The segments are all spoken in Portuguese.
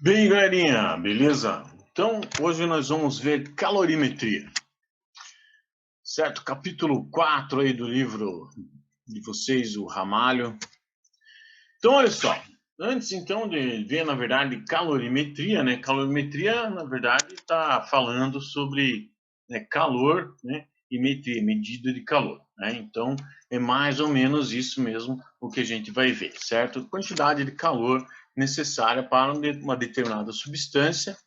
Bem, galerinha, beleza? Então, hoje nós vamos ver calorimetria, certo? Capítulo 4 aí do livro de vocês, o Ramalho. Então, olha só, antes então de ver, na verdade, calorimetria, né? Calorimetria, na verdade, está falando sobre calor, né? E metria, medida de calor, né? Então, é mais ou menos isso mesmo o que a gente vai ver, certo? Quantidade de calor necessária para uma determinada substância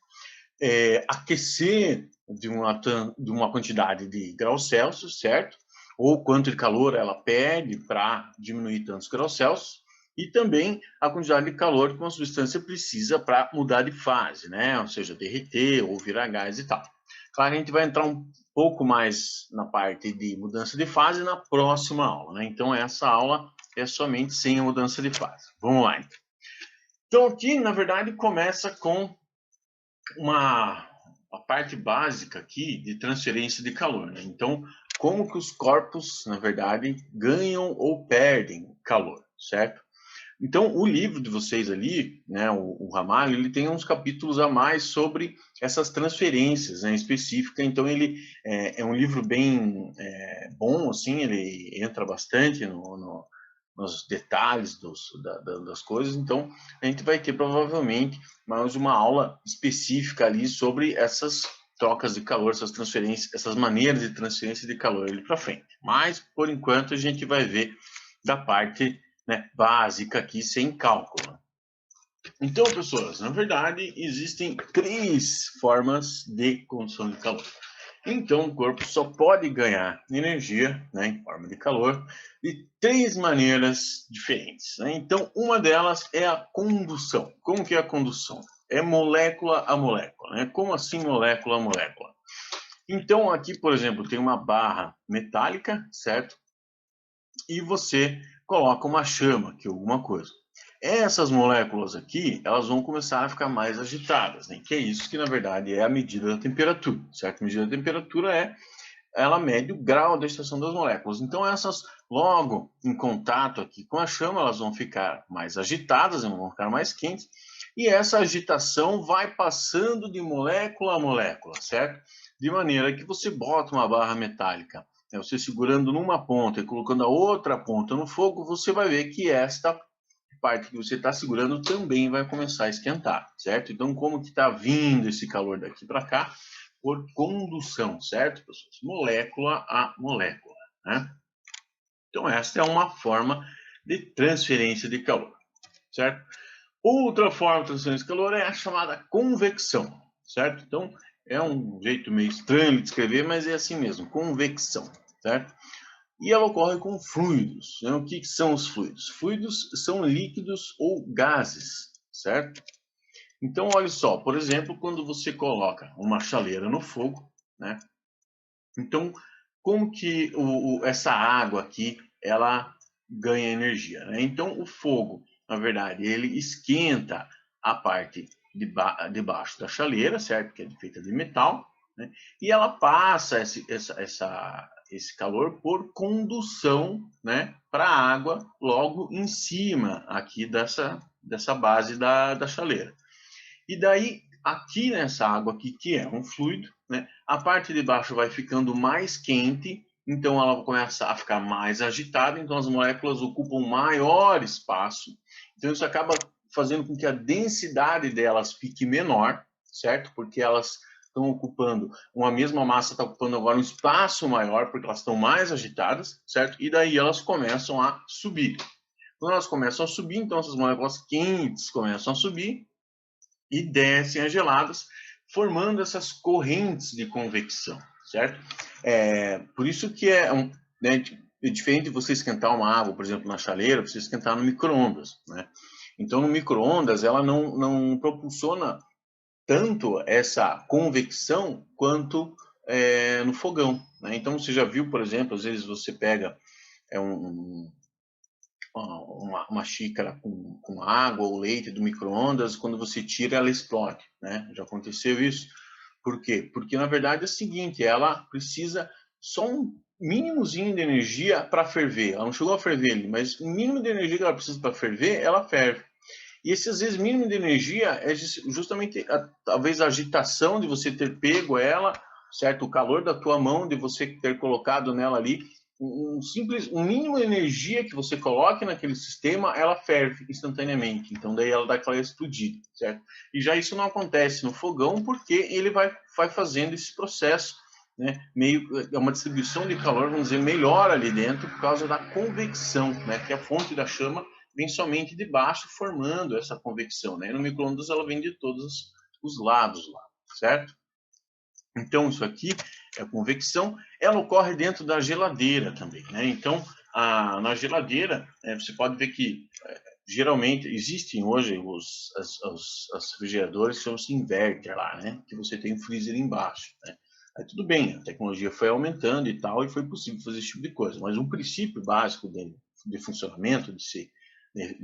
aquecer de uma quantidade de graus Celsius, certo? Ou quanto de calor ela perde para diminuir tantos graus Celsius, e também a quantidade de calor que uma substância precisa para mudar de fase, né? Ou seja, derreter ou virar gás e tal. Claro, a gente vai entrar um pouco mais na parte de mudança de fase na próxima aula, né? Então, essa aula é somente sem a mudança de fase. Vamos lá, então. Então, aqui, na verdade, começa com a parte básica aqui de transferência de calor, né? Então, como que os corpos, na verdade, ganham ou perdem calor, certo? Então, o livro de vocês ali, né, o Ramalho, ele tem uns capítulos a mais sobre essas transferências, né, específica. Então, ele é um livro bem bom, assim, ele entra bastante nos detalhes das coisas. Então, a gente vai ter provavelmente mais uma aula específica ali sobre essas trocas de calor, essas transferências, essas maneiras de transferência de calor ali para frente. Mas, por enquanto, a gente vai ver da parte básica aqui, sem cálculo. Então, pessoas, na verdade, existem 3 formas de condução de calor. Então, o corpo só pode ganhar energia, né, em forma de calor, de 3 maneiras diferentes, né? Então, uma delas é a condução. Como que é a condução? É molécula a molécula, né? Como assim molécula a molécula? Então, aqui, por exemplo, tem uma barra metálica, certo? E você coloca uma chama, que é alguma coisa. Essas moléculas aqui, elas vão começar a ficar mais agitadas, né? Que é isso que, na verdade, é a medida da temperatura, certo? A medida da temperatura ela mede o grau da excitação das moléculas. Então, essas, logo em contato aqui com a chama, elas vão ficar mais agitadas, vão ficar mais quentes, e essa agitação vai passando de molécula a molécula, certo? De maneira que você bota uma barra metálica, você segurando numa ponta e colocando a outra ponta no fogo, você vai ver que esta parte que você está segurando também vai começar a esquentar, certo? Então, como que está vindo esse calor daqui para cá? Por condução, certo, pessoas? Molécula a molécula, né? Então, esta é uma forma de transferência de calor, certo? Outra forma de transferência de calor é a chamada convecção, certo? Então, é um jeito meio estranho de descrever, mas é assim mesmo, convecção, certo? E ela ocorre com fluidos. Né? O que são os fluidos? Fluidos são líquidos ou gases, certo? Então, olha só, por exemplo, quando você coloca uma chaleira no fogo, né? Então, como que essa água aqui, ela ganha energia, né? Então, o fogo, na verdade, ele esquenta a parte de baixo da chaleira, certo? Que é feita de metal, né? E ela passa esse calor por condução, né? Para a água logo em cima aqui dessa base da chaleira. E daí, aqui nessa água aqui, que é um fluido, né, a parte de baixo vai ficando mais quente, então ela começa a ficar mais agitada, então as moléculas ocupam maior espaço, então isso acaba fazendo com que a densidade delas fique menor, certo? Porque elas estão ocupando, uma mesma massa está ocupando agora um espaço maior, porque elas estão mais agitadas, certo? E daí elas começam a subir. Quando elas começam a subir, então essas moléculas quentes começam a subir, e descem as geladas, formando essas correntes de convecção, certo? Por isso que é diferente de você esquentar uma água, por exemplo, na chaleira, você esquentar no micro-ondas, né? Então, no micro-ondas, ela não propulsiona tanto essa convecção quanto no fogão, né? Então, você já viu, por exemplo, às vezes você pega uma xícara com água ou leite do micro-ondas, quando você tira, ela explode, né? Já aconteceu isso. Por quê? Porque, na verdade, é o seguinte, ela precisa só um mínimozinho de energia para ferver. Ela não chegou a ferver ali, mas o mínimo de energia que ela precisa para ferver, ela ferve. E esse, às vezes, mínimo de energia é justamente, talvez, a agitação de você ter pego ela, certo? O calor da tua mão, de você ter colocado nela ali, um mínimo de energia que você coloque naquele sistema, ela ferve instantaneamente. Então, daí ela dá aquela explodida, certo? E já isso não acontece no fogão, porque ele vai fazendo esse processo, né? Meio, é uma distribuição de calor, vamos dizer, melhor ali dentro, por causa da convecção, né? Que a fonte da chama vem somente de baixo, formando essa convecção, né? No micro-ondas ela vem de todos os lados lá, certo? Então, isso aqui é a convecção, ela ocorre dentro da geladeira também, né? Então, na geladeira, você pode ver que geralmente existem hoje os refrigeradores que chamam-se inverter lá, né? Que você tem um freezer embaixo, né? Aí tudo bem, a tecnologia foi aumentando e tal, e foi possível fazer esse tipo de coisa, mas um princípio básico de funcionamento do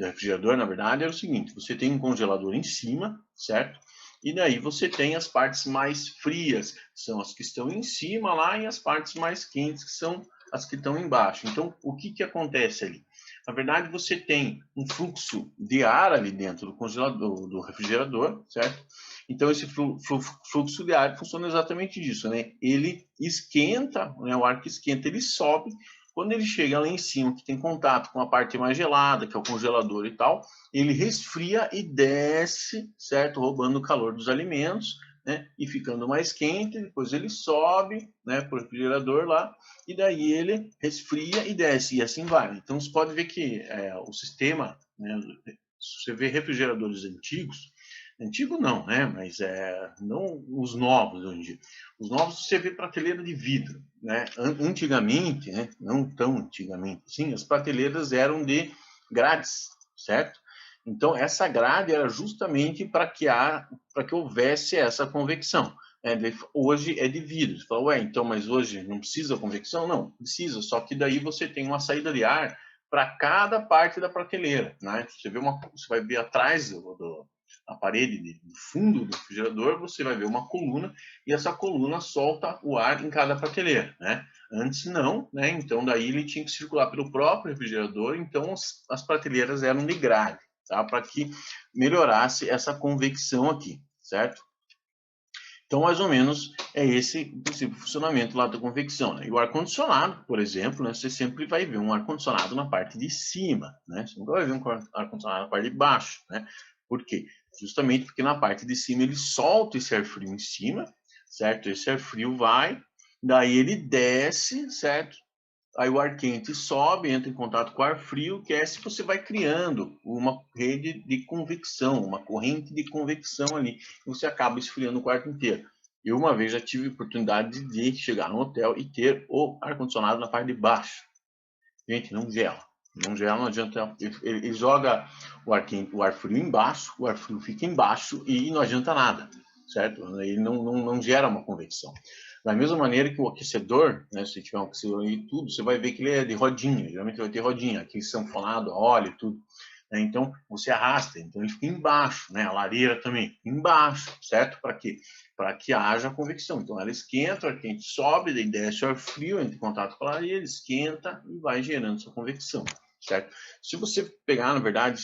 refrigerador, na verdade, era o seguinte: você tem um congelador em cima, certo? E daí você tem as partes mais frias, que são as que estão em cima lá, e as partes mais quentes, que são as que estão embaixo. Então, o que acontece ali? Na verdade, você tem um fluxo de ar ali dentro do congelador, do refrigerador, certo? Então, esse fluxo de ar funciona exatamente disso, né? Ele esquenta, né? O ar que esquenta, ele sobe. Quando ele chega lá em cima, que tem contato com a parte mais gelada, que é o congelador e tal, ele resfria e desce, certo? Roubando o calor dos alimentos, né? E ficando mais quente, depois ele sobe, né? Para o refrigerador lá, e daí ele resfria e desce, e assim vai. Então, você pode ver que o sistema, né? Se você vê refrigeradores antigos, antigo não, né? Mas não os novos hoje em dia. Os novos você vê prateleira de vidro, né? Antigamente, né? Não tão antigamente assim, as prateleiras eram de grades, certo? Então essa grade era justamente para que houvesse essa convecção. Hoje é de vidro. Você fala, ué, então, mas hoje não precisa convecção? Não, precisa, só que daí você tem uma saída de ar para cada parte da prateleira, né? Você vai ver atrás na parede do fundo do refrigerador, você vai ver uma coluna, e essa coluna solta o ar em cada prateleira, né? Antes não, né? Então daí ele tinha que circular pelo próprio refrigerador, então as prateleiras eram de grade, tá? Para que melhorasse essa convecção aqui, certo? Então, mais ou menos, é esse o princípio de funcionamento lá da convecção, né? E o ar-condicionado, por exemplo, né, você sempre vai ver um ar-condicionado na parte de cima, né? Você nunca vai ver um ar-condicionado na parte de baixo, né? Por quê? Justamente porque na parte de cima ele solta esse ar frio em cima, certo? Esse ar frio vai, daí ele desce, certo? Aí o ar quente sobe, entra em contato com o ar frio, que é se você vai criando uma rede de convecção, uma corrente de convecção ali, e você acaba esfriando o quarto inteiro. Eu uma vez já tive a oportunidade de chegar no hotel e ter o ar-condicionado na parte de baixo. Gente, não gela. Não gela, não adianta. Ele joga o ar frio embaixo, o ar frio fica embaixo e não adianta nada, certo? Ele não gera uma convecção. Da mesma maneira que o aquecedor, né, se tiver um aquecedor e tudo, você vai ver que ele é de rodinha. Geralmente vai ter rodinha, aquele sanfonado, óleo e tudo. Né? Então, você arrasta, então ele fica embaixo, né? A lareira também, embaixo, certo? Para quê? Para que haja convecção. Então, ela esquenta, o ar quente sobe, daí desce o ar frio, entra em contato com a lareira, esquenta e vai gerando essa convecção, certo? Se você pegar, na verdade,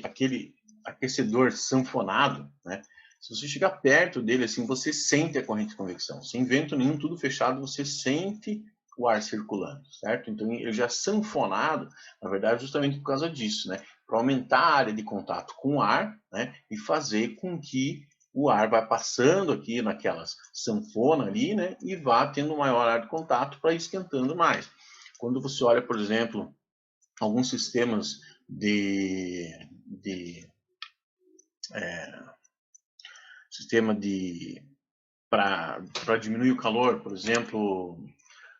aquele aquecedor sanfonado, né? Se você chegar perto dele, assim, você sente a corrente de convecção. Sem vento nenhum, tudo fechado, você sente o ar circulando, certo? Então, ele já sanfonado, na verdade, justamente por causa disso, né? Para aumentar a área de contato com o ar, né? E fazer com que o ar vá passando aqui naquelas sanfonas ali, né? E vá tendo maior área de contato para ir esquentando mais. Quando você olha, por exemplo, alguns sistemas sistema de para diminuir o calor, por exemplo,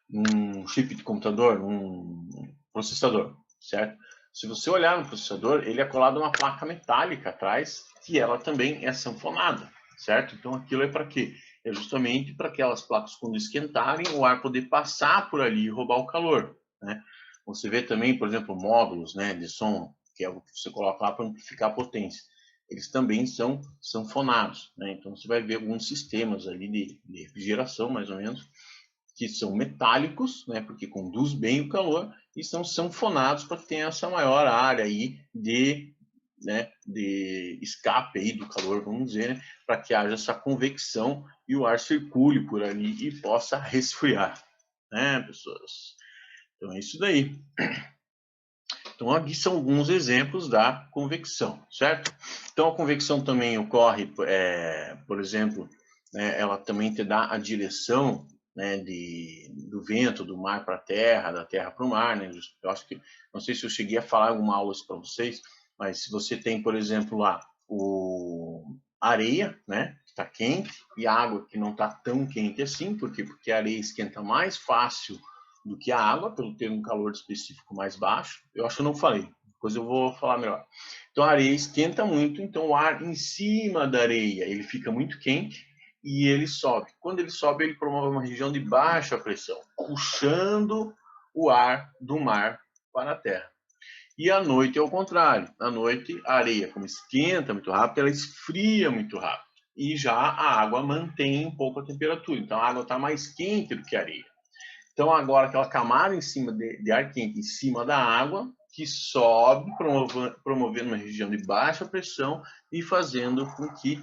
num chip de computador, num processador, certo? Se você olhar no processador, ele é colado uma placa metálica atrás, que ela também é sanfonada, certo? Então aquilo é para quê? É justamente para aquelas placas, quando esquentarem, o ar poder passar por ali e roubar o calor, né? Você vê também, por exemplo, módulos, né, de som, que é o que você coloca lá para amplificar a potência. Eles também são sanfonados, né? Então você vai ver alguns sistemas ali de refrigeração, mais ou menos, que são metálicos, né, porque conduz bem o calor, e são sanfonados para que tenha essa maior área aí né, de escape aí do calor, vamos dizer, né, para que haja essa convecção e o ar circule por ali e possa resfriar, né, pessoas? Então é isso daí. Então aqui são alguns exemplos da convecção, certo? Então a convecção também ocorre, por exemplo, né, ela também te dá a direção, né, do vento, do mar para a terra, da terra para o mar, né? Eu acho que, não sei se eu cheguei a falar em alguma aula para vocês, mas se você tem, por exemplo, lá a areia, né, que está quente, e a água que não está tão quente assim, por quê? Porque a areia esquenta mais fácil do que a água, pelo ter um calor específico mais baixo. Eu acho que eu não falei, depois eu vou falar melhor. Então a areia esquenta muito, então o ar em cima da areia ele fica muito quente e ele sobe. Quando ele sobe, ele promove uma região de baixa pressão, puxando o ar do mar para a terra. E à noite é o contrário. À noite, a areia, como esquenta muito rápido, ela esfria muito rápido. E já a água mantém um pouco a temperatura. Então a água está mais quente do que a areia. Então agora aquela camada em cima de ar quente em cima da água, que sobe, promovendo uma região de baixa pressão e fazendo com que,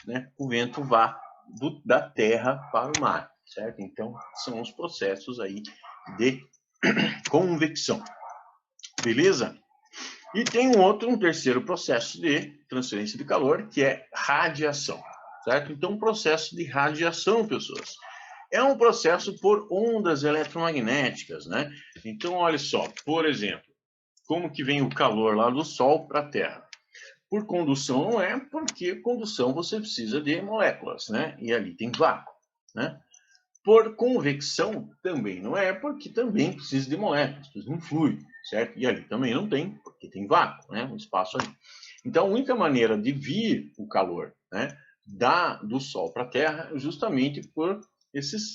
né, o vento vá da terra para o mar, certo? Então são os processos aí de convecção, beleza? E tem um terceiro processo de transferência de calor, que é radiação, certo? Então, um processo de radiação, pessoas, é um processo por ondas eletromagnéticas, né? Então, olha só, por exemplo, como que vem o calor lá do Sol para a Terra? Por condução não é, porque condução você precisa de moléculas, né? E ali tem vácuo, né? Por convecção também não é, porque também precisa de moléculas, precisa de um fluido, certo? E ali também não tem, porque tem vácuo, né? Um espaço ali. Então, a única maneira de vir o calor, né, do Sol para a Terra é justamente por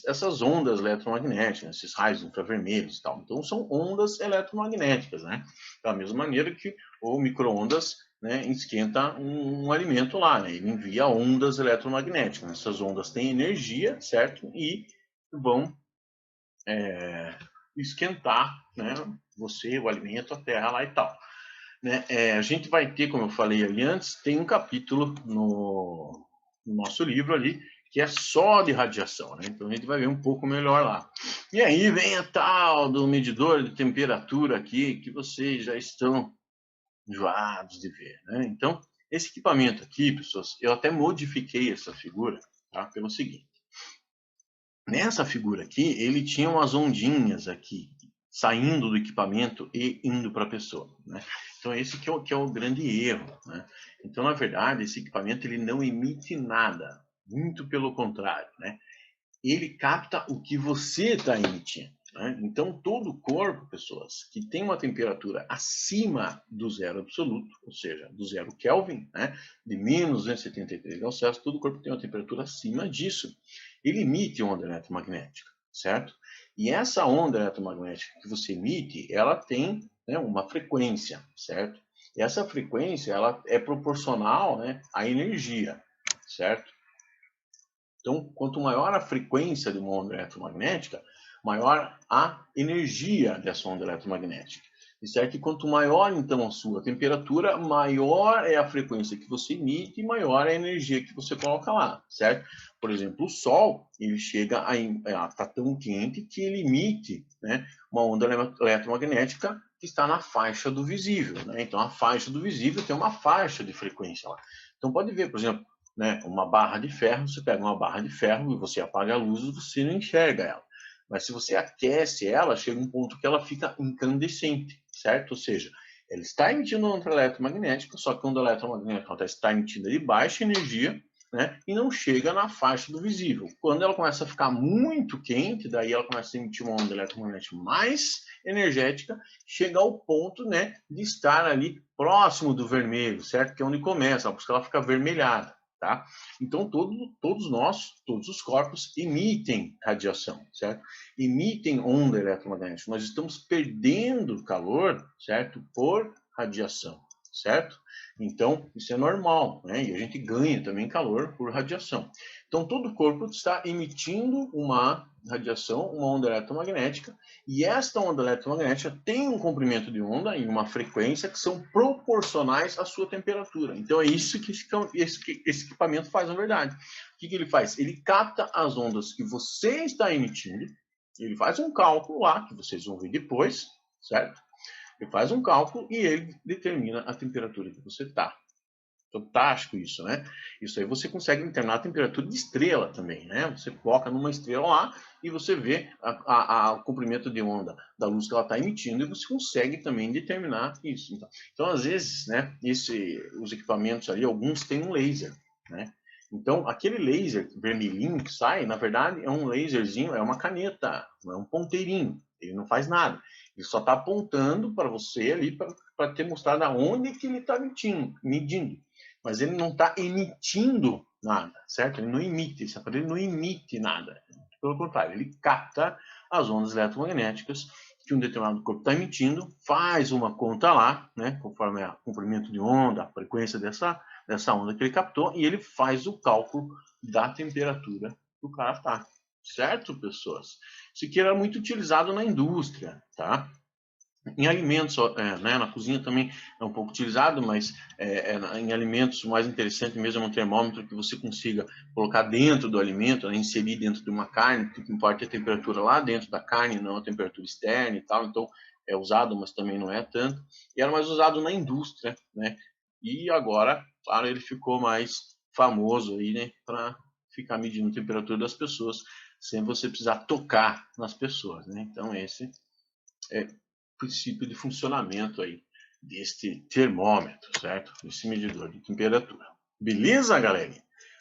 essas ondas eletromagnéticas, esses raios infravermelhos e tal. Então, são ondas eletromagnéticas, né? Da mesma maneira que o micro-ondas, né, esquenta um alimento lá, né? Ele envia ondas eletromagnéticas. Essas ondas têm energia, certo? E vão esquentar, né, você, o alimento, a terra lá e tal. Né? A gente vai ter, como eu falei ali antes, tem um capítulo no nosso livro ali que é só de radiação, né? Então a gente vai ver um pouco melhor lá. E aí vem a tal do medidor de temperatura aqui que vocês já estão enjoados de ver, né? Então esse equipamento aqui, pessoas, eu até modifiquei essa figura, tá? Pelo seguinte. Nessa figura aqui, ele tinha umas ondinhas aqui, saindo do equipamento e indo para a pessoa, né? Então esse que é o grande erro, né? Então, na verdade, esse equipamento ele não emite nada, muito pelo contrário, né? Ele capta o que você está emitindo, né? Então, todo o corpo, pessoas, que tem uma temperatura acima do zero absoluto, ou seja, do zero Kelvin, né? De menos 273 graus Celsius, todo o corpo tem uma temperatura acima disso. Ele emite onda eletromagnética, certo? E essa onda eletromagnética que você emite, ela tem, né, uma frequência, certo? E essa frequência, ela é proporcional, né, à energia, certo? Então, quanto maior a frequência de uma onda eletromagnética, maior a energia dessa onda eletromagnética. E certo que quanto maior, então, a sua temperatura, maior é a frequência que você emite e maior é a energia que você coloca lá, certo? Por exemplo, o Sol, ele chega a estar tão quente que ele emite, né, uma onda eletromagnética que está na faixa do visível, né? Então, a faixa do visível tem uma faixa de frequência lá. Então, pode ver, por exemplo, né, uma barra de ferro, você pega uma barra de ferro e você apaga a luz e você não enxerga ela. Mas se você aquece ela, chega um ponto que ela fica incandescente, certo? Ou seja, ela está emitindo onda eletromagnética, só que a onda eletromagnética está emitida de baixa energia, né, e não chega na faixa do visível. Quando ela começa a ficar muito quente, daí ela começa a emitir uma onda eletromagnética mais energética, chega ao ponto, né, de estar ali próximo do vermelho, certo? Que é onde começa, porque ela fica avermelhada. Tá? Então, todos nós, todos os corpos emitem radiação, certo? Emitem onda eletromagnética. Nós estamos perdendo calor, certo? Por radiação, certo? Então, isso é normal, né? E a gente ganha também calor por radiação. Então, todo o corpo está emitindo uma radiação, uma onda eletromagnética, e esta onda eletromagnética tem um comprimento de onda e uma frequência que são proporcionais à sua temperatura. Então, é isso que esse equipamento faz, na verdade. O que ele faz? Ele capta as ondas que você está emitindo, ele faz um cálculo lá, que vocês vão ver depois, certo? Ele faz um cálculo e ele determina a temperatura que você está. Fantástico isso, né? Isso aí você consegue determinar a temperatura de estrela também, né? Você foca numa estrela lá e você vê o comprimento de onda da luz que ela está emitindo e você consegue também determinar isso. Então às vezes, né, os equipamentos ali, alguns têm um laser, né? Então, aquele laser vermelhinho que sai, na verdade, é um laserzinho, é uma caneta, não é um ponteirinho. Ele não faz nada. Ele só está apontando para você ali para ter mostrado aonde que ele está medindo. Mas ele não está emitindo nada, certo? Ele não emite, esse aparelho não emite nada. Pelo contrário, ele capta as ondas eletromagnéticas que um determinado corpo está emitindo, faz uma conta lá, né, conforme o comprimento de onda, a frequência dessa onda que ele captou, e ele faz o cálculo da temperatura que o cara está. Certo, pessoas? Isso aqui era muito utilizado na indústria, tá? Em alimentos, né, na cozinha também é um pouco utilizado, mas em alimentos o mais interessante mesmo é um termômetro que você consiga colocar dentro do alimento, né, inserir dentro de uma carne, o que importa é a temperatura lá dentro da carne, não a temperatura externa e tal, então é usado, mas também não é tanto. E era mais usado na indústria, né? E agora, claro, ele ficou mais famoso aí, né, para ficar medindo a temperatura das pessoas, sem você precisar tocar nas pessoas, né? Então esse é princípio de funcionamento aí deste termômetro, certo? Desse medidor de temperatura. Beleza, galera?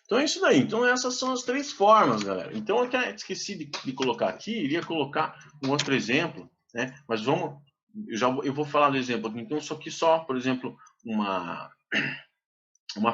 Então é isso daí. Então essas são as três formas, galera. Então eu até esqueci de colocar aqui, iria colocar um outro exemplo, né? Mas vamos, eu vou falar do exemplo aqui. Então, só, por exemplo, uma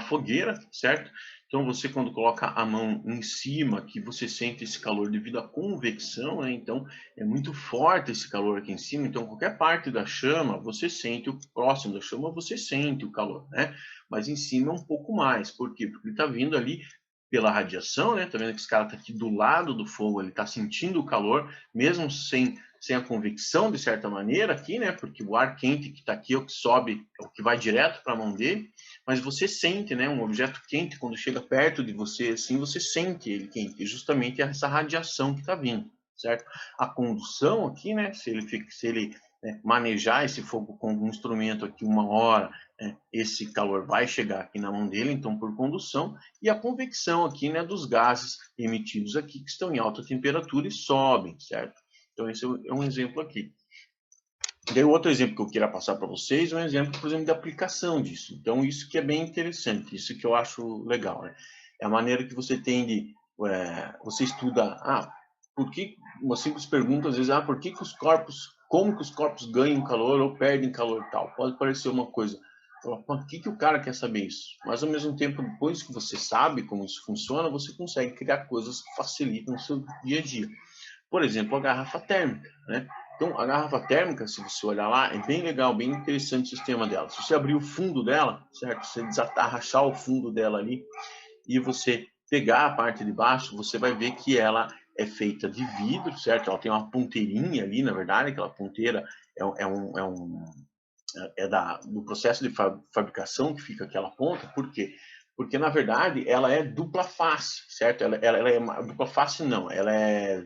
fogueira, certo? Então você quando coloca a mão em cima, que você sente esse calor devido à convecção, né? Então é muito forte esse calor aqui em cima, então qualquer parte da chama, você sente, o próximo da chama, você sente o calor, né? Mas em cima é um pouco mais, por quê? Porque ele está vindo ali pela radiação, né? Tá vendo que esse cara tá aqui do lado do fogo, ele tá sentindo o calor, mesmo sem a convecção, de certa maneira, aqui, né? Porque o ar quente que está aqui é o que sobe, é o que vai direto para a mão dele, mas você sente, né? Um objeto quente, quando chega perto de você, assim, você sente ele quente, e justamente essa radiação que está vindo, certo? A condução aqui, né? Se ele manejar esse fogo com algum instrumento aqui uma hora, né, esse calor vai chegar aqui na mão dele, então por condução, e a convecção aqui, né, dos gases emitidos aqui que estão em alta temperatura e sobem, certo? Então esse é um exemplo aqui. Daí outro exemplo que eu queria passar para vocês é um exemplo, por exemplo, de aplicação disso. Então isso que é bem interessante, isso que eu acho legal, né? É a maneira que você tem de, você estuda, por que, uma simples pergunta às vezes, por que os corpos, como que os corpos ganham calor ou perdem calor e tal? Pode parecer uma coisa, por que o cara quer saber isso? Mas ao mesmo tempo, depois que você sabe como isso funciona, você consegue criar coisas que facilitam o seu dia a dia. Por exemplo, a garrafa térmica, né? Então, a garrafa térmica, se você olhar lá, é bem legal, bem interessante o sistema dela. Se você abrir o fundo dela, certo? Você desatarrachar o fundo dela ali e você pegar a parte de baixo, você vai ver que ela é feita de vidro, certo? Ela tem uma ponteirinha ali, na verdade, aquela ponteira do processo de fabricação que fica aquela ponta. Por quê? Porque, na verdade, ela é dupla face, certo? Ela é uma dupla face, não. Ela é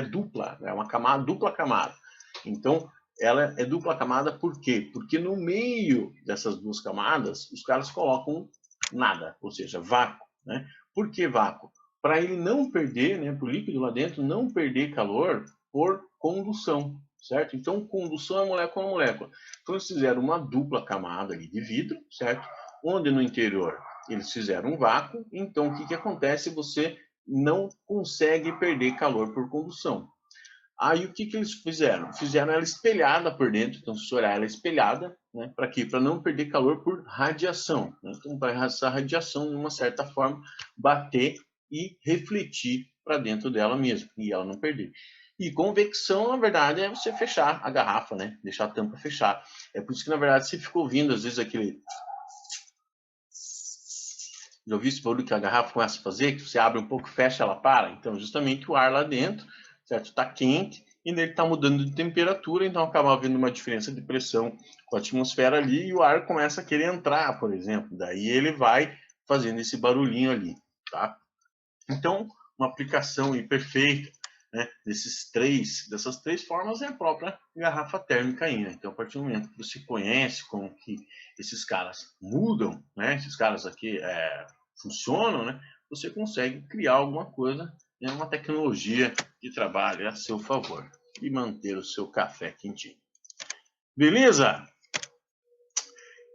dupla, é uma camada, dupla camada. Então, ela é dupla camada por quê? Porque no meio dessas duas camadas, os caras colocam nada, ou seja, vácuo, né? Por que vácuo? Para ele não perder, né, para o líquido lá dentro não perder calor por condução, certo? Então, condução é molécula a molécula. Então, eles fizeram uma dupla camada ali de vidro, certo? Onde no interior eles fizeram um vácuo, então o que acontece? Você não consegue perder calor por condução. Aí o que eles fizeram? Fizeram ela espelhada por dentro, então se olhar ela espelhada, né? Para quê? Para não perder calor por radiação, né? Então, para essa radiação, de uma certa forma, bater e refletir para dentro dela mesmo, e ela não perder. E convecção, na verdade, é você fechar a garrafa, né? Deixar a tampa fechar. É por isso que, na verdade, você ficou ouvindo, às vezes, aquele... Já ouviu esse barulho que a garrafa começa a fazer? Que você abre um pouco, fecha, ela para? Então, justamente o ar lá dentro, certo? Está quente e ele está mudando de temperatura, então acaba havendo uma diferença de pressão com a atmosfera ali e o ar começa a querer entrar, por exemplo. Daí ele vai fazendo esse barulhinho ali, tá? Então, uma aplicação perfeita, né, dessas três formas é a própria garrafa térmica aí, né? Então, a partir do momento que você conhece como que esses caras mudam, né, esses caras aqui funcionam, né, você consegue criar alguma coisa, né, uma tecnologia de trabalho a seu favor e manter o seu café quentinho. Beleza?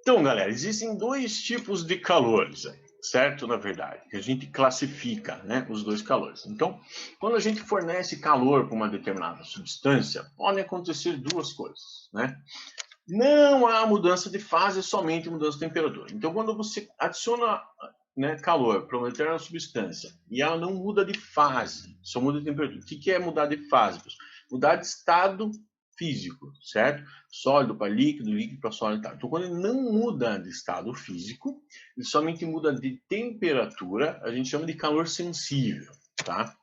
Então, galera, existem dois tipos de calores, certo? Na verdade, que a gente classifica, né, os dois calores. Então, quando a gente fornece calor para uma determinada substância, podem acontecer duas coisas, né? Não há mudança de fase, somente mudança de temperatura. Então, quando você adiciona, né, calor para uma determinada substância e ela não muda de fase, só muda de temperatura. O que é mudar de fase? Mudar de estado físico, certo? Sólido para líquido, líquido para sólido. Tá. Então, quando ele não muda de estado físico, ele somente muda de temperatura, a gente chama de calor sensível, tá?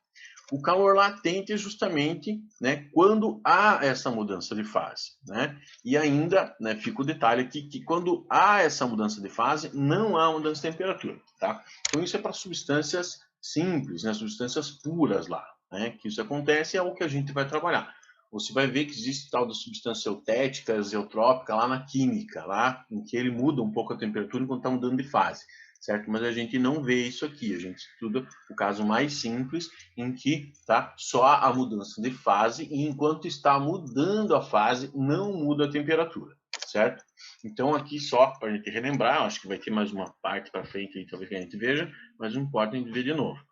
O calor latente é justamente, né, quando há essa mudança de fase, né? E ainda, né, fica o detalhe aqui que quando há essa mudança de fase, não há mudança de temperatura, tá? Então isso é para substâncias simples, né, substâncias puras lá, né? Que isso acontece é o que a gente vai trabalhar. Você vai ver que existe tal da substância eutética, eutrópica lá na química, lá em que ele muda um pouco a temperatura enquanto está mudando de fase, certo? Mas a gente não vê isso aqui, a gente estuda o caso mais simples, em que tá só a mudança de fase e enquanto está mudando a fase, não muda a temperatura, certo? Então aqui só para a gente relembrar, acho que vai ter mais uma parte para frente aí, talvez que a gente veja, mas não importa a gente ver de novo.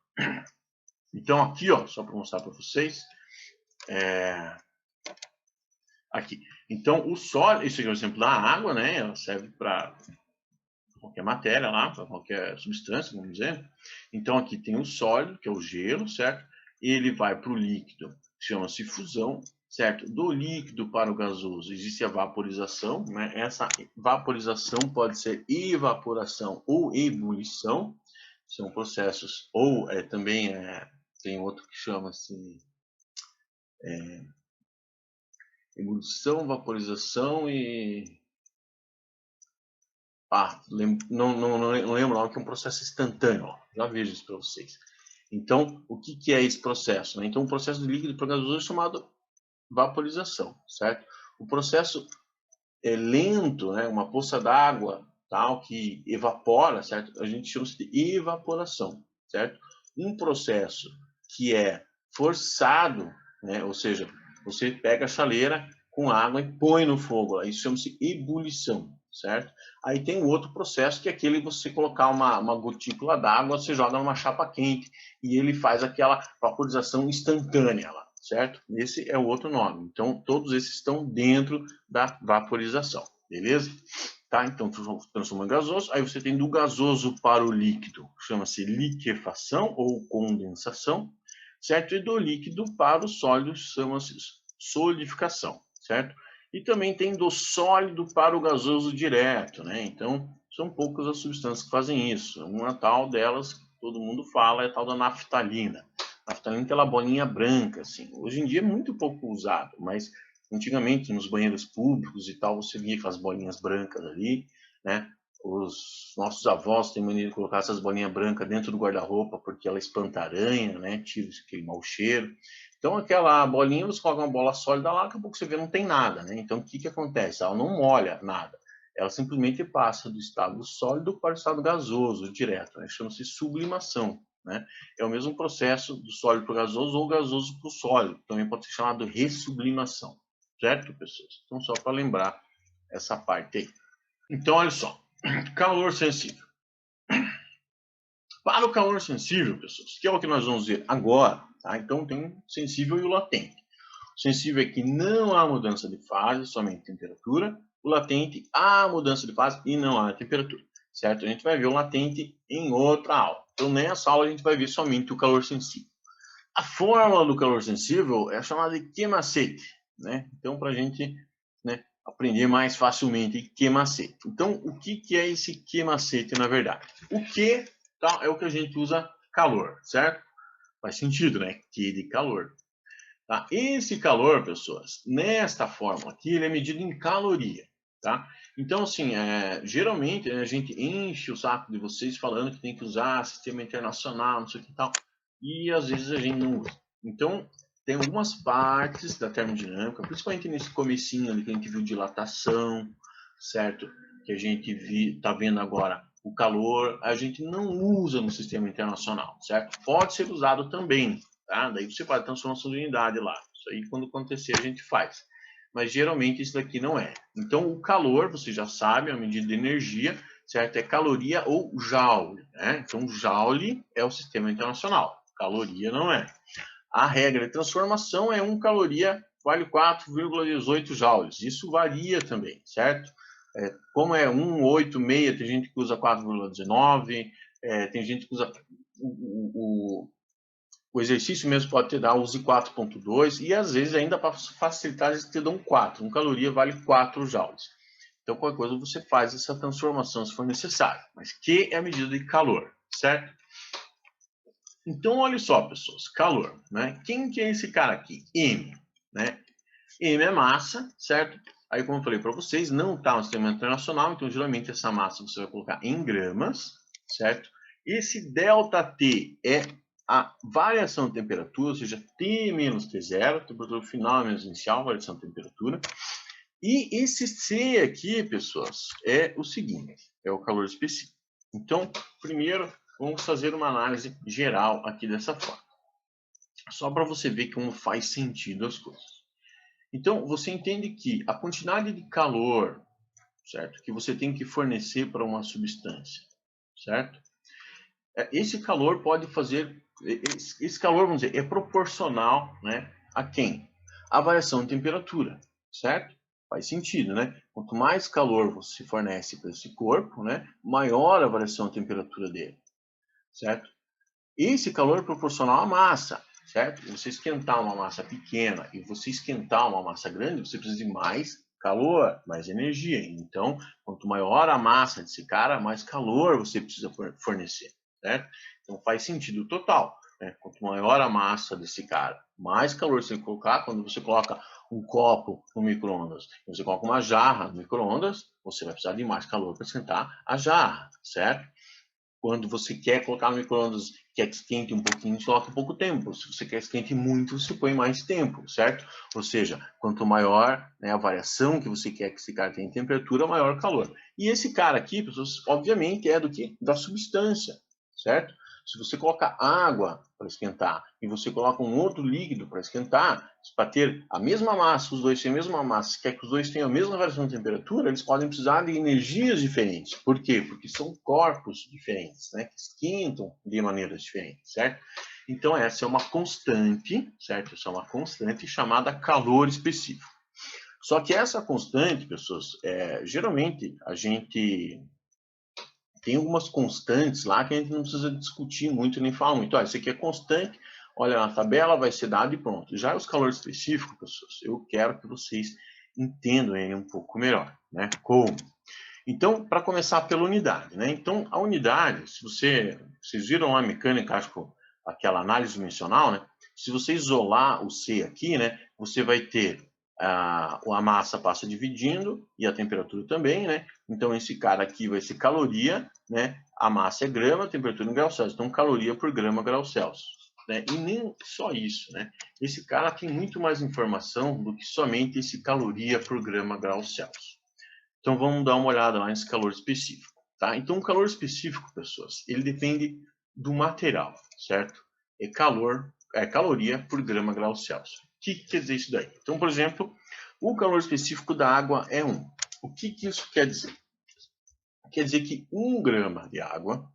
Então aqui, ó, só para mostrar para vocês, aqui. Então o sólido, esse aqui é o exemplo da água, né? Ela serve para qualquer matéria lá, para qualquer substância, vamos dizer. Então aqui tem o sólido, que é o gelo, certo? Ele vai para o líquido, chama-se fusão, certo? Do líquido para o gasoso existe a vaporização, né? Essa vaporização pode ser evaporação ou ebulição, são processos, ou também tem outro que chama-se ebulição, vaporização e não lembro não, que é um processo instantâneo. Ó. Já vejo isso para vocês. Então, o que é esse processo? Né? Então, o processo de líquido para gasoso é chamado vaporização, certo? O processo é lento, né? Uma poça d'água tal que evapora, certo? A gente chama de evaporação, certo? Um processo que é forçado, né? Ou seja, você pega a chaleira com água e põe no fogo, isso chama-se ebulição, certo? Aí tem o outro processo que é aquele você colocar uma gotícula d'água, você joga numa chapa quente e ele faz aquela vaporização instantânea lá, certo? Esse é o outro nome. Então, todos esses estão dentro da vaporização, beleza? Tá? Então, transforma em gasoso. Aí você tem do gasoso para o líquido, chama-se liquefação ou condensação, certo? E do líquido para o sólido, chama-se solidificação, certo? E também tem do sólido para o gasoso direto, né? Então, são poucas as substâncias que fazem isso. Uma tal delas, que todo mundo fala, é a tal da naftalina. A naftalina é aquela bolinha branca, assim. Hoje em dia é muito pouco usado, mas antigamente nos banheiros públicos e tal, você via aquelas bolinhas brancas ali, né? Os nossos avós têm mania de colocar essas bolinhas brancas dentro do guarda-roupa porque ela espanta aranha, né? Tira aquele mau cheiro. Então, aquela bolinha, você coloca uma bola sólida lá, daqui a pouco você vê não tem nada, né? Então, o que acontece? Ela não molha nada. Ela simplesmente passa do estado sólido para o estado gasoso, direto. Né? Chama-se sublimação. Né? É o mesmo processo do sólido para o gasoso ou gasoso para o sólido. Também pode ser chamado de ressublimação. Certo, pessoas? Então, só para lembrar essa parte aí. Então, olha só. Calor sensível. Para o calor sensível, pessoas, que é o que nós vamos ver agora, tá? Então tem o sensível e o latente. O sensível é que não há mudança de fase, somente temperatura. O latente há mudança de fase e não há temperatura, certo? A gente vai ver o latente em outra aula. Então nessa aula a gente vai ver somente o calor sensível. A fórmula do calor sensível é chamada de Q-macete, né? Então, para a gente, né, aprender mais facilmente Q-macete. Então, o que é esse Q-macete, na verdade? O Q, tá, é o que a gente usa calor, certo? Faz sentido, né? Q de calor. Tá? Esse calor, pessoas, nesta fórmula aqui, ele é medido em caloria. Tá? Então, assim, geralmente a gente enche o saco de vocês falando que tem que usar sistema internacional, não sei o que e tal, e às vezes a gente não usa. Então, tem algumas partes da termodinâmica, principalmente nesse comecinho ali que a gente viu dilatação, certo? Que a gente está vendo agora o calor, a gente não usa no sistema internacional, certo? Pode ser usado também, tá? Daí você faz a transformação de unidade lá. Isso aí, quando acontecer, a gente faz. Mas geralmente isso daqui não é. Então, o calor, você já sabe, a medida de energia, certo? É caloria ou joule, né? Então, joule é o sistema internacional, caloria não é. A regra de transformação é 1 caloria vale 4,18 joules. Isso varia também, certo? Como é 1,86, tem gente que usa 4,19, tem gente que usa o exercício mesmo pode te dar use 4,2 e às vezes ainda para facilitar eles te dão 4. 1 caloria vale 4 joules. Então qualquer coisa você faz essa transformação se for necessário. Mas Q é a medida de calor, certo? Então olha só, pessoas, calor, né? Quem que é esse cara aqui? M, né? M é massa, certo? Aí como eu falei para vocês, não está no sistema internacional, então geralmente essa massa você vai colocar em gramas, certo? Esse ΔT é a variação de temperatura, ou seja, T menos T0, temperatura final menos inicial, variação de temperatura. E esse C aqui, pessoas, é o seguinte, é o calor específico. Então, primeiro, vamos fazer uma análise geral aqui dessa forma. Só para você ver como faz sentido as coisas. Então, você entende que a quantidade de calor, certo, que você tem que fornecer para uma substância, certo? Esse calor pode fazer, esse calor, vamos dizer, é proporcional, né, a quem? A variação de temperatura, certo? Faz sentido, né? Quanto mais calor você fornece para esse corpo, né, maior a variação de temperatura dele, certo? Esse calor é proporcional à massa, certo? Você esquentar uma massa pequena e você esquentar uma massa grande, você precisa de mais calor, mais energia. Então, quanto maior a massa desse cara, mais calor você precisa fornecer, certo? Então, faz sentido total. Né? Quanto maior a massa desse cara, mais calor você tem que colocar. Quando você coloca um copo no micro-ondas e você coloca uma jarra no micro-ondas, você vai precisar de mais calor para esquentar a jarra, certo? Quando você quer colocar no micro-ondas, quer que esquente um pouquinho, você coloca pouco tempo. Se você quer que esquente muito, você põe mais tempo, certo? Ou seja, quanto maior, né, a variação que você quer que esse cara tenha em temperatura, maior o calor. E esse cara aqui, pessoas, obviamente, é do que? Da substância, certo? Se você coloca água para esquentar e você coloca um outro líquido para esquentar, para ter a mesma massa, os dois têm a mesma massa, se quer que os dois tenham a mesma variação de temperatura, eles podem precisar de energias diferentes. Por quê? Porque são corpos diferentes, né? Que esquentam de maneiras diferentes, certo? Então essa é uma constante, certo? Essa é uma constante chamada calor específico. Só que essa constante, pessoas, geralmente a gente tem algumas constantes lá que a gente não precisa discutir muito nem falar muito. Isso aqui é constante, olha na tabela, vai ser dado e pronto. Já os calores específicos, pessoas, eu quero que vocês entendam ele um pouco melhor, né? Como? Então, para começar pela unidade, né? Então, a unidade, se vocês viram a mecânica, acho que aquela análise dimensional, né? Se você isolar o C aqui, né? Você vai ter a massa passa dividindo e a temperatura também, né? Então, esse cara aqui vai ser caloria, né? A massa é grama, a temperatura em graus Celsius. Então, caloria por grama graus Celsius. Né? E nem só isso, né? Esse cara tem muito mais informação do que somente esse caloria por grama graus Celsius. Então, vamos dar uma olhada lá nesse calor específico, tá? Então, o calor específico, pessoas, ele depende do material, certo? É caloria por grama graus Celsius. O que quer dizer isso daí? Então, por exemplo, o calor específico da água é 1. O que isso quer dizer? Quer dizer que 1 grama de água,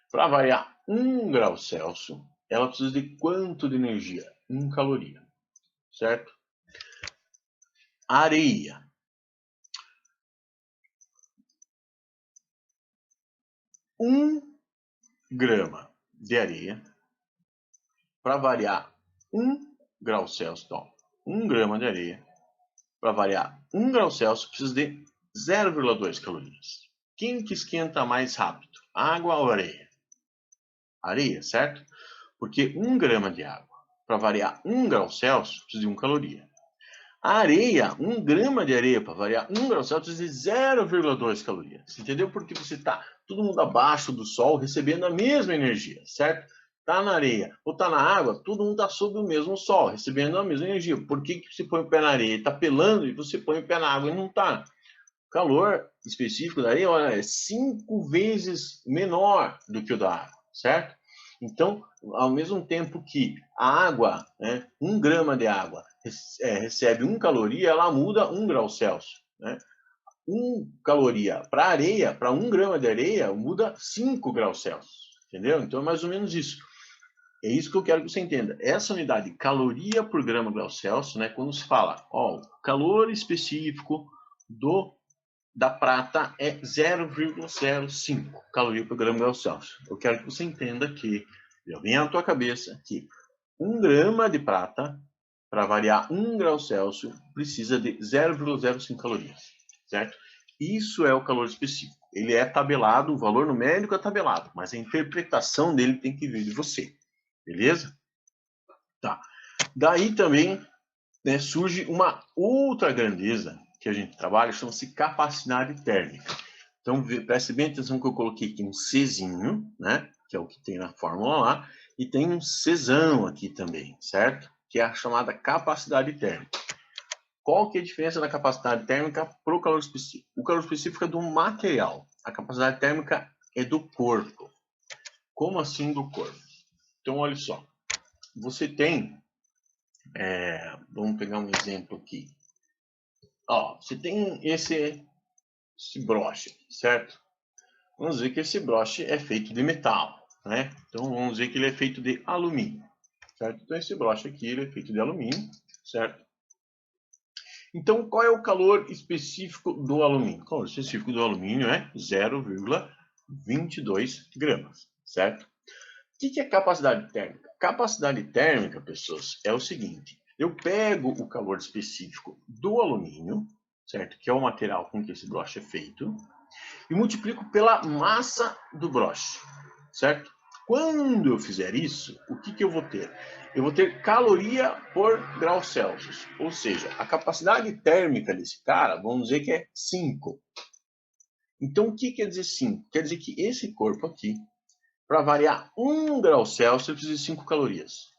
para variar 1 grau Celsius, ela precisa de quanto de energia? 1 caloria, certo? Areia. 1 grama de areia para variar 1 grau Celsius, então, 1 grama de areia, para variar 1 grau Celsius, precisa de 0,2 calorias. Quem que esquenta mais rápido? Água ou areia? Areia, certo? Porque 1 grama de água, para variar 1 grau Celsius, precisa de 1 caloria. A areia, 1 grama de areia, para variar 1 grau Celsius, precisa de 0,2 calorias. Entendeu? Porque você está todo mundo abaixo do sol, recebendo a mesma energia, certo? Está na areia ou está na água, todo mundo está sob o mesmo sol, recebendo a mesma energia. Por que você põe o pé na areia e está pelando, e você põe o pé na água e não está? O calor específico da areia, olha, é 5 vezes menor do que o da água, certo? Então, ao mesmo tempo que a água, né, 1 grama de água recebe 1 caloria, ela muda 1 grau Celsius. Né? 1 caloria para areia, para 1 grama de areia, muda 5 graus Celsius. Entendeu? Então, é mais ou menos isso. É isso que eu quero que você entenda. Essa unidade, caloria por grama grau Celsius, né, quando se fala, ó, o calor específico da prata é 0,05 caloria por grama grau Celsius. Eu quero que você entenda que, já vem à tua cabeça, que 1 grama de prata, para variar 1 grau Celsius, precisa de 0,05 calorias, certo? Isso é o calor específico. Ele é tabelado, o valor numérico é tabelado, mas a interpretação dele tem que vir de você, beleza? Tá. Daí também, né, surge uma outra grandeza que a gente trabalha, chama-se capacidade térmica. Então, preste bem atenção que eu coloquei aqui um Czinho, né, que é o que tem na fórmula lá, e tem um Czão aqui também, certo? Que é a chamada capacidade térmica. Qual que é a diferença da capacidade térmica para o calor específico? O calor específico é do material, a capacidade térmica é do corpo. Como assim do corpo? Então, olha só, você tem, vamos pegar um exemplo aqui. Ó, você tem esse broche, certo? Vamos dizer que esse broche é feito de metal, né? Então, vamos dizer que ele é feito de alumínio, certo? Então, esse broche aqui ele é feito de alumínio, certo? Então, qual é o calor específico do alumínio? O calor específico do alumínio é 0,22 gramas, certo? O que é capacidade térmica? Capacidade térmica, pessoas, é o seguinte. Eu pego o calor específico do alumínio, certo? Que é o material com que esse broche é feito, e multiplico pela massa do broche, certo? Quando eu fizer isso, o que eu vou ter? Eu vou ter caloria por grau Celsius, ou seja, a capacidade térmica desse cara, vamos dizer que é 5. Então, o que quer dizer 5? Quer dizer que esse corpo aqui, para variar 1 grau Celsius, precisa de 5 calorias,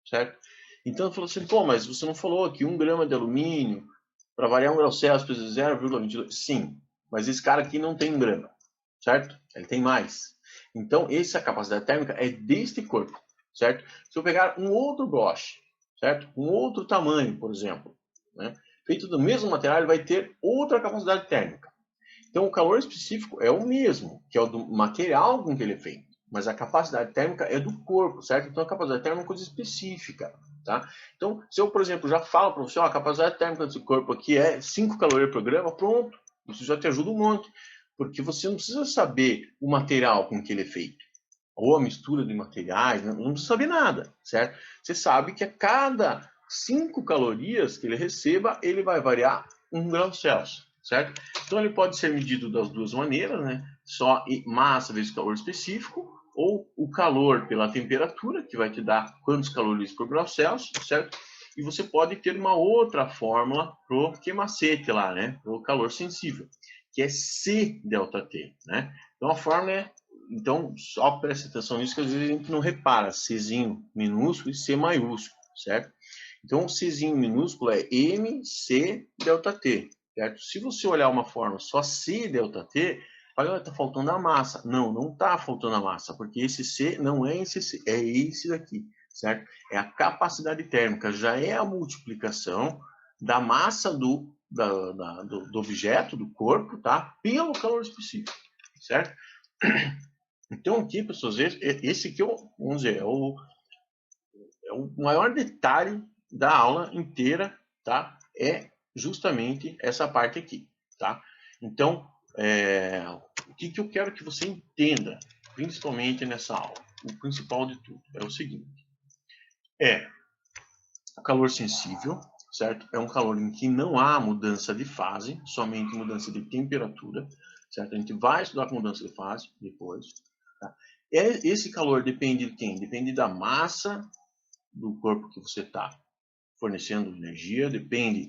certo? Então, eu falo assim, pô, mas você não falou que 1 grama de alumínio, para variar 1 grau Celsius, precisa de 0,22? Sim, mas esse cara aqui não tem 1 grama, certo? Ele tem mais. Então, essa capacidade térmica é deste corpo, certo? Se eu pegar um outro broche, certo? Um outro tamanho, por exemplo, né? Feito do mesmo material, ele vai ter outra capacidade térmica. Então, o calor específico é o mesmo, que é o do material com que ele é feito, mas a capacidade térmica é do corpo, certo? Então, a capacidade térmica é uma coisa específica, tá? Então, se eu, por exemplo, já falo para você, ó, a capacidade térmica desse corpo aqui é 5 calorias por grama, pronto, isso já te ajuda um monte, porque você não precisa saber o material com que ele é feito, ou a mistura de materiais, não precisa saber nada, certo? Você sabe que a cada 5 calorias que ele receba, ele vai variar 1 grau Celsius, certo? Então, ele pode ser medido das duas maneiras, né? Só massa vezes calor específico, ou o calor pela temperatura, que vai te dar quantos calorias por grau Celsius, certo? E você pode ter uma outra fórmula para o queimacete lá, né? Para o calor sensível, que é C delta T, né? Então, a fórmula é... Então, só preste atenção nisso, que às vezes a gente não repara. Czinho minúsculo e C maiúsculo, certo? Então, o Czinho minúsculo é MC delta T, certo? Se você olhar uma forma só C delta T, olha, está faltando a massa. Não, não está faltando a massa, porque esse C não é esse C, é esse daqui, certo? É a capacidade térmica, já é a multiplicação da massa do objeto, do corpo, tá? Pelo calor específico, certo? Então, aqui, pessoas, esse aqui, vamos dizer, é o maior detalhe da aula inteira, tá? É justamente essa parte aqui, tá? Então, o que eu quero que você entenda, principalmente nessa aula, o principal de tudo, é o seguinte. É o calor sensível, certo? É um calor em que não há mudança de fase, somente mudança de temperatura, certo? A gente vai estudar com mudança de fase depois. Tá? Esse calor depende de quem? Depende da massa do corpo que você está fornecendo energia, depende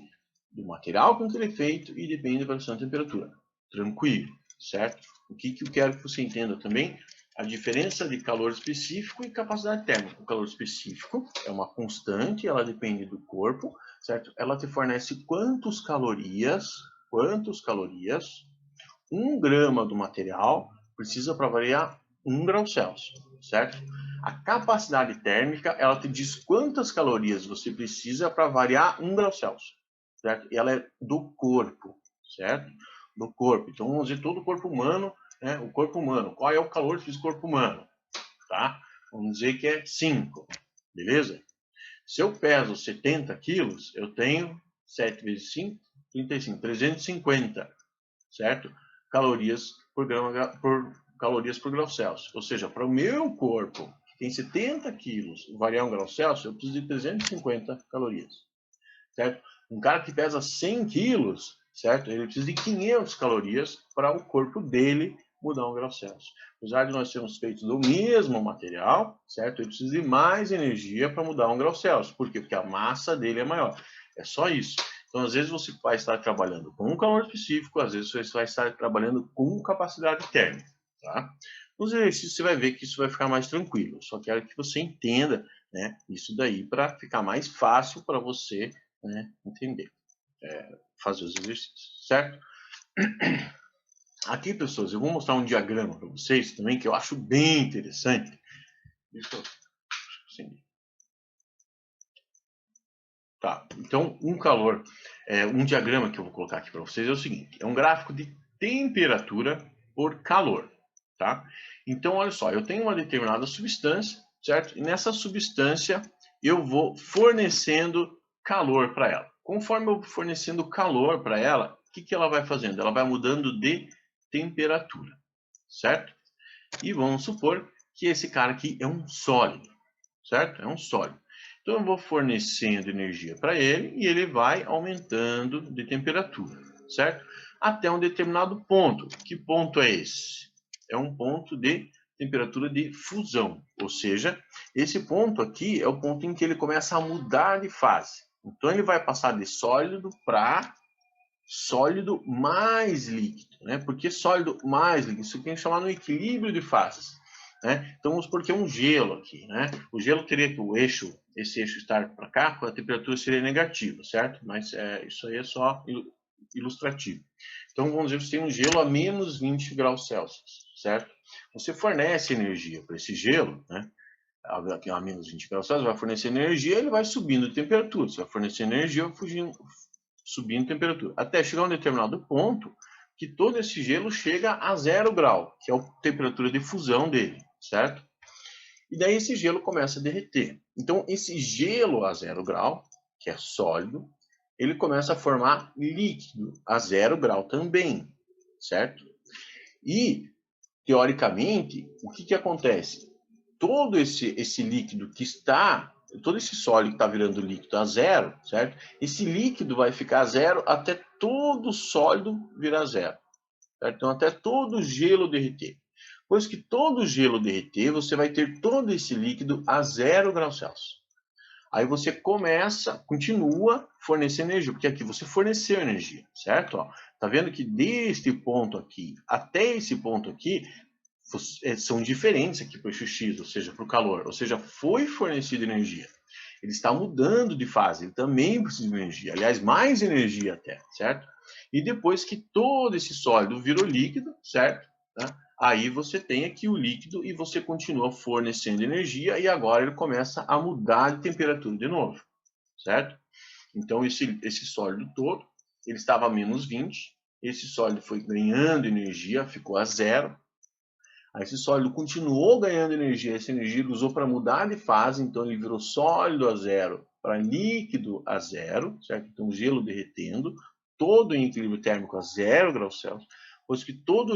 do material com que ele é feito e depende da variação de temperatura. Tranquilo, certo? O que eu quero que você entenda também? A diferença de calor específico e capacidade térmica. O calor específico é uma constante, ela depende do corpo, certo? Ela te fornece quantas calorias 1 grama do material precisa para variar 1 grau Celsius, certo? A capacidade térmica, ela te diz quantas calorias você precisa para variar 1 grau Celsius, certo? E ela é do corpo, certo? Do corpo. Então, vamos dizer todo o corpo humano, né? O corpo humano. Qual é o calor do corpo humano? Tá? Vamos dizer que é 5, beleza? Se eu peso 70 quilos, eu tenho 7 vezes 5, 35, 350, certo? Calorias por grau Celsius. Ou seja, para o meu corpo, que tem 70 quilos, variar 1 grau Celsius, eu preciso de 350 calorias, certo? Um cara que pesa 100 quilos, certo? Ele precisa de 500 calorias para o corpo dele mudar 1 grau Celsius. Apesar de nós sermos feitos do mesmo material, certo? Ele precisa de mais energia para mudar 1 grau Celsius. Por quê? Porque a massa dele é maior. É só isso. Então, às vezes você vai estar trabalhando com um calor específico, às vezes você vai estar trabalhando com capacidade térmica, tá? Nos exercícios você vai ver que isso vai ficar mais tranquilo. Só quero que você entenda, né, isso daí para ficar mais fácil para você, né, entender, fazer os exercícios, certo? Aqui, pessoas, eu vou mostrar um diagrama para vocês também que eu acho bem interessante. Deixa eu acender. Tá, então um diagrama que eu vou colocar aqui para vocês é o seguinte, é um gráfico de temperatura por calor, tá? Então, olha só, eu tenho uma determinada substância, certo? E nessa substância eu vou fornecendo calor para ela. Conforme eu vou fornecendo calor para ela, o que ela vai fazendo? Ela vai mudando de temperatura, certo? E vamos supor que esse cara aqui é um sólido, certo? É um sólido. Então, eu vou fornecendo energia para ele e ele vai aumentando de temperatura, certo? Até um determinado ponto. Que ponto é esse? É um ponto de temperatura de fusão, ou seja, esse ponto aqui é o ponto em que ele começa a mudar de fase. Então, ele vai passar de sólido para sólido mais líquido, né? Por que sólido mais líquido? Isso aqui é chamado de equilíbrio de fases, né? Então, vamos supor que é um gelo aqui, né? O gelo teria que esse eixo estar para cá, a temperatura seria negativa, certo? Mas isso aí é só ilustrativo. Então, vamos dizer que você tem um gelo a menos 20 graus Celsius, certo? Você fornece energia para esse gelo, né? Aqui a menos 20 graus Celsius, vai fornecer energia, ele vai subindo de temperatura. Você vai fornecer energia, subindo temperatura. Até chegar a um determinado ponto que todo esse gelo chega a 0 grau, que é a temperatura de fusão dele, certo? E daí esse gelo começa a derreter. Então, esse gelo a 0 grau, que é sólido, ele começa a formar líquido a 0 grau também, certo? E, teoricamente, o que acontece? Todo esse líquido que está, todo esse sólido que está virando líquido a 0, certo? Esse líquido vai ficar a 0 até todo o sólido virar 0, certo? Então, até todo o gelo derreter. Depois que todo o gelo derreter, você vai ter todo esse líquido a 0 graus Celsius. Aí você continua fornecendo energia, porque aqui você forneceu energia, certo? Ó, tá vendo que deste ponto aqui até esse ponto aqui, são diferentes aqui para o eixo X, ou seja, para o calor. Ou seja, foi fornecida energia. Ele está mudando de fase, ele também precisa de energia. Aliás, mais energia até, certo? E depois que todo esse sólido virou líquido, certo? Tá? Aí você tem aqui o líquido e você continua fornecendo energia e agora ele começa a mudar de temperatura de novo, certo? Então, esse sólido todo, ele estava a menos 20, esse sólido foi ganhando energia, ficou a 0, aí esse sólido continuou ganhando energia, essa energia ele usou para mudar de fase, então ele virou sólido a 0 para líquido a 0, certo? Então gelo derretendo, todo em equilíbrio térmico a 0 graus Celsius, pois que todo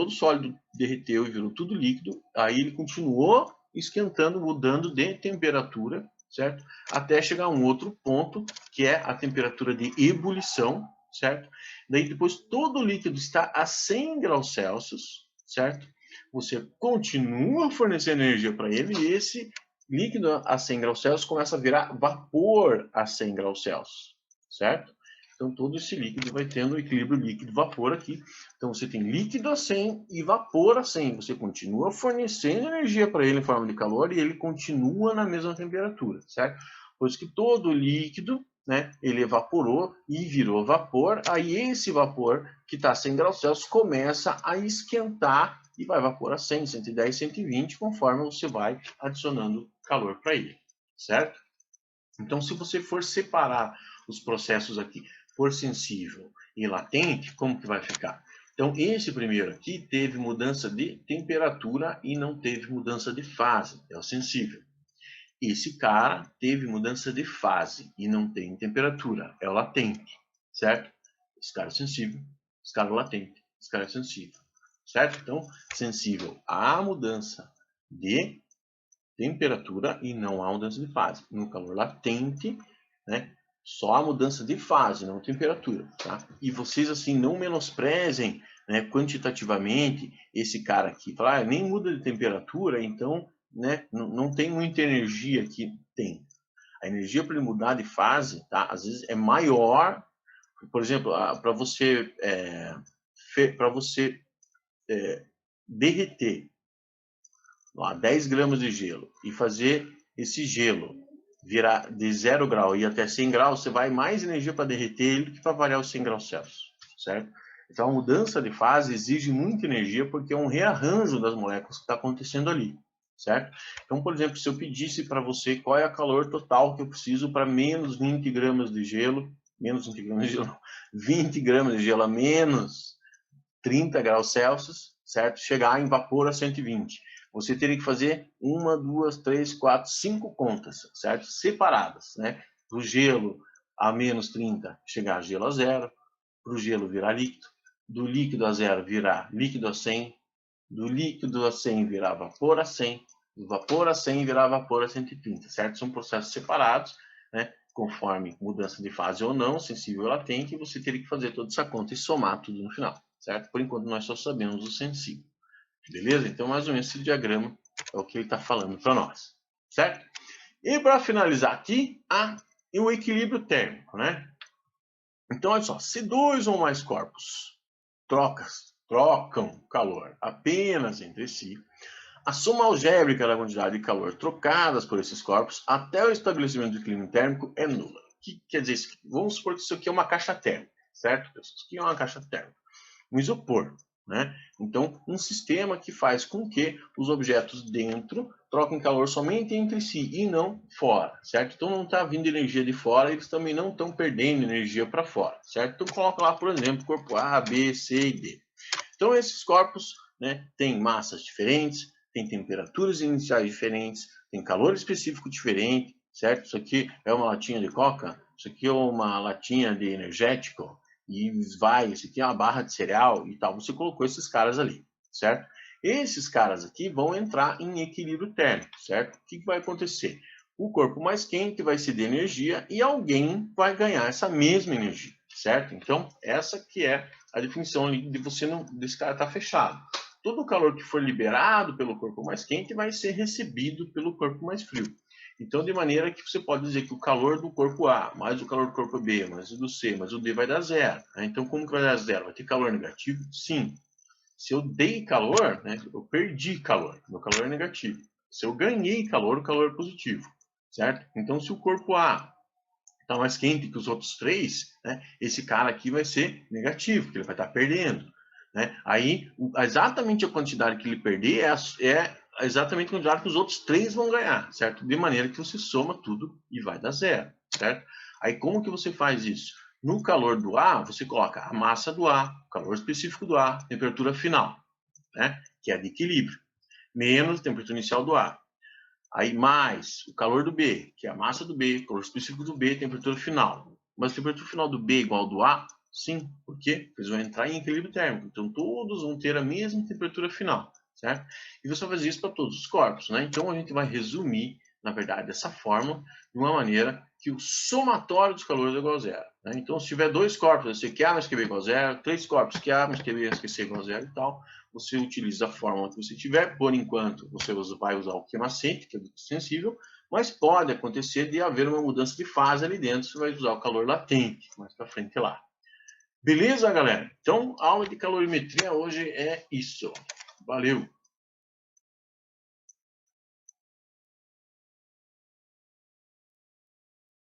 sólido derreteu e virou tudo líquido, aí ele continuou esquentando, mudando de temperatura, certo? Até chegar a um outro ponto, que é a temperatura de ebulição, certo? Daí depois todo o líquido está a 100 graus Celsius, certo? Você continua fornecendo energia para ele e esse líquido a 100 graus Celsius começa a virar vapor a 100 graus Celsius, certo? Então todo esse líquido vai tendo o equilíbrio líquido-vapor aqui. Então você tem líquido a 100 e vapor a 100. Você continua fornecendo energia para ele em forma de calor e ele continua na mesma temperatura, certo? Pois que todo o líquido, né, ele evaporou e virou vapor. Aí esse vapor que está a 100 graus Celsius começa a esquentar e vai vapor a 100, 110, 120, conforme você vai adicionando calor para ele, certo? Então, se você for separar os processos aqui por sensível e latente, como que vai ficar? Então, esse primeiro aqui teve mudança de temperatura e não teve mudança de fase, é o sensível. Esse cara teve mudança de fase e não tem temperatura, é o latente, certo? Esse cara é sensível, esse cara é latente, esse cara é sensível, certo? Então, sensível à mudança de temperatura e não há mudança de fase. No calor latente, né, só a mudança de fase, não temperatura, tá? E vocês, assim, não menosprezem, né, quantitativamente esse cara aqui. Falar, nem muda de temperatura, então, né, não tem muita energia que tem. A energia para ele mudar de fase, tá? Às vezes é maior. Por exemplo, para você, derreter lá, 10 gramas de gelo e fazer esse gelo virar de 0 grau e até 100 graus, você vai mais energia para derreter ele do que para variar os 100 graus Celsius, certo? Então, a mudança de fase exige muita energia porque é um rearranjo das moléculas que está acontecendo ali, certo? Então, por exemplo, se eu pedisse para você qual é a calor total que eu preciso para menos 20 gramas de gelo, menos 20 gramas de gelo, 20 gramas de gelo a menos 30 graus Celsius, certo? Chegar em vapor a 120. Você teria que fazer 1, 2, 3, 4, 5 contas, certo? Separadas, né? Para o gelo a menos 30 chegar a gelo a zero, para o gelo virar líquido, do líquido a zero virar líquido a 100, do líquido a 100 virar vapor a 100, do vapor a 100 virar vapor a 130, certo? São processos separados, né? Conforme mudança de fase ou não, sensível ou latente, você teria que fazer toda essa conta e somar tudo no final, certo? Por enquanto nós só sabemos o sensível. Beleza? Então, mais ou menos esse diagrama é o que ele está falando para nós, certo? E para finalizar aqui, o equilíbrio térmico, né? Então, olha só, se dois ou mais corpos trocam calor apenas entre si, a soma algébrica da quantidade de calor trocadas por esses corpos até o estabelecimento do equilíbrio térmico é nula. O que quer dizer isso? Vamos supor que isso aqui é uma caixa térmica, certo? Isso aqui é uma caixa térmica. Um isopor, né? Então, um sistema que faz com que os objetos dentro troquem calor somente entre si e não fora, certo? Então, não está vindo energia de fora, eles também não estão perdendo energia para fora, certo? Então, coloca lá, por exemplo, corpo A, B, C e D. Então, esses corpos, né, têm massas diferentes, têm temperaturas iniciais diferentes, têm calor específico diferente, certo? Isso aqui é uma latinha de coca, isso aqui é uma latinha de energético, e isso aqui é uma barra de cereal e tal. Você colocou esses caras ali, certo? Esses caras aqui vão entrar em equilíbrio térmico, certo? O que vai acontecer? O corpo mais quente vai ceder energia e alguém vai ganhar essa mesma energia, certo? Então, essa que é a definição de você não, desse cara estar fechado. Todo o calor que for liberado pelo corpo mais quente vai ser recebido pelo corpo mais frio. Então, de maneira que você pode dizer que o calor do corpo A, mais o calor do corpo B, mais o do C, mais o D vai dar zero. Né? Então, como que vai dar zero? Vai ter calor negativo? Sim. Se eu dei calor, né, eu perdi calor. Meu calor é negativo. Se eu ganhei calor, o calor é positivo. Certo? Então, se o corpo A está mais quente que os outros três, né, esse cara aqui vai ser negativo, porque ele vai estar perdendo. Né? Aí, exatamente a quantidade que ele perder é exatamente a quantidade que os outros três vão ganhar, certo? De maneira que você soma tudo e vai dar zero, certo? Aí, como que você faz isso? No calor do A, você coloca a massa do A, o calor específico do A, temperatura final, né? Que é de equilíbrio, menos a temperatura inicial do A. Aí mais o calor do B, que é a massa do B, calor específico do B, temperatura final. Mas a temperatura final do B igual ao do A? Sim. Por quê? Eles vão entrar em equilíbrio térmico. Então, todos vão ter a mesma temperatura final, certo? E você vai fazer isso para todos os corpos, né? Então, a gente vai resumir na verdade, dessa forma, de uma maneira que o somatório dos calores é igual a zero. Né? Então, se tiver dois corpos, você QA mais QB igual a zero, três corpos, QA mais QB mais QC igual a zero e tal, você utiliza a fórmula que você tiver. Por enquanto, você vai usar o Q macete, que é do sensível, mas pode acontecer de haver uma mudança de fase ali dentro, você vai usar o calor latente, mais para frente lá. Beleza, galera? Então, a aula de calorimetria hoje é isso. Valeu!